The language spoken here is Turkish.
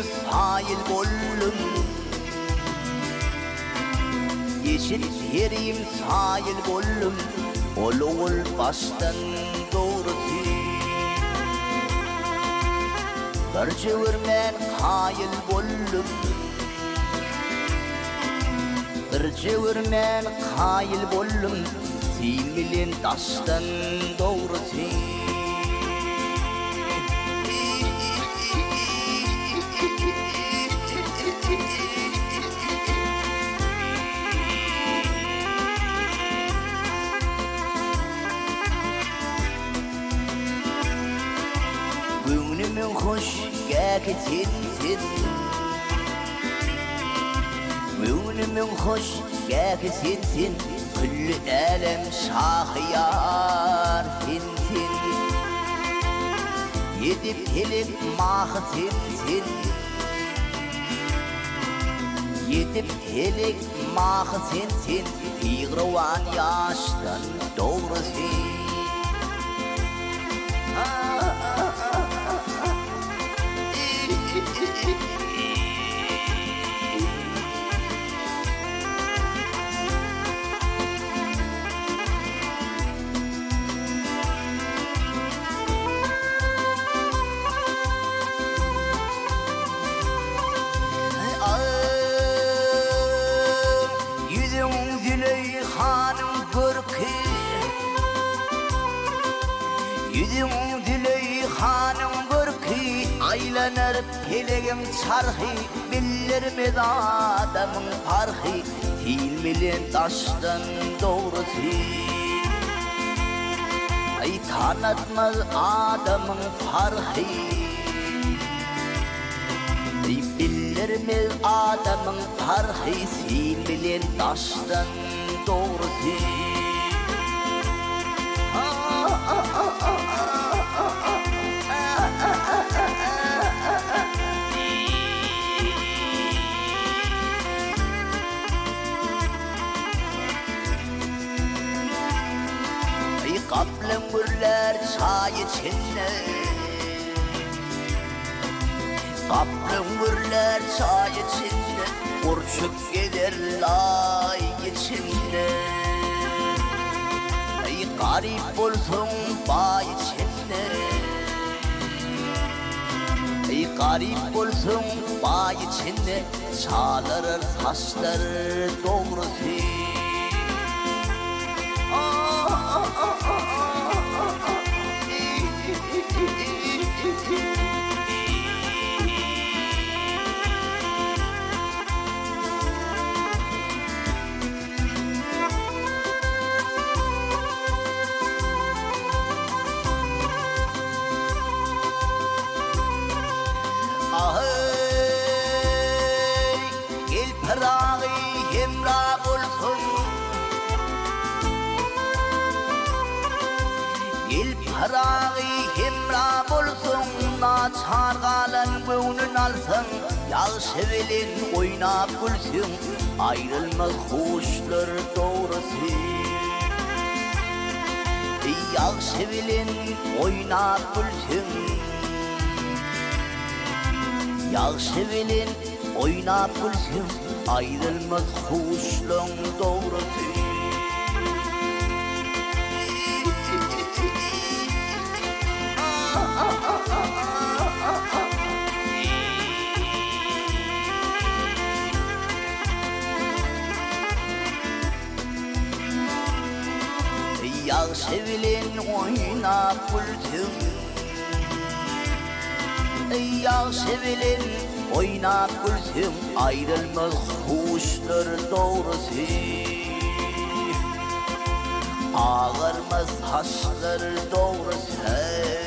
sahil bollum, yeşil yerim sahil bollum, ol baştan doğrusu. Bir cıvırmen hayil bollum, bir cıvırmen hayil bollum, similin taştan doğrusu. Gönlümün hoş gekesinsin, gönlümün hoş gekesinsin, küllü elem şahiyar sinsin. Yedip helip mahı sinsin, yedip helip mahı sinsin, yığırvan yaştan doğrusu. Yüzün Züleyha'nın görkü, yüzün Züleyha'nın görkü, aylanır pelegim çarhı, bilirmez adamın farkı, hilmilin taştan doğrusu. Ay tanıtmaz adamın farkı, bilirmez adamın farkı, hilmilin taştan doğrusu. Kaplan gürler çay içinde, kaplan gürler çay içinde, kurşuk gider lay içinde. Ey garip olsun bay içinde, ey garip olsun bay içinde, çağırır taşlar doğrusu. Gel pırağı hemra olsun, gel pırağı hemra olsun, naçar kalan gönlün alsın, yağ sevilin oynap gülsün, ayrılmaz hoşlar doğrusu. Yağ sevilin oynap gülsün, yağ sevilin oynap gülsün, ayrılmaz hoşlan doğrusu. Yağ sevilin oynap gülsün, yağ sevilin oynap gülsün, ayrılmaz hoşlar doğrusu. Ağarmaz haşlar doğrusu.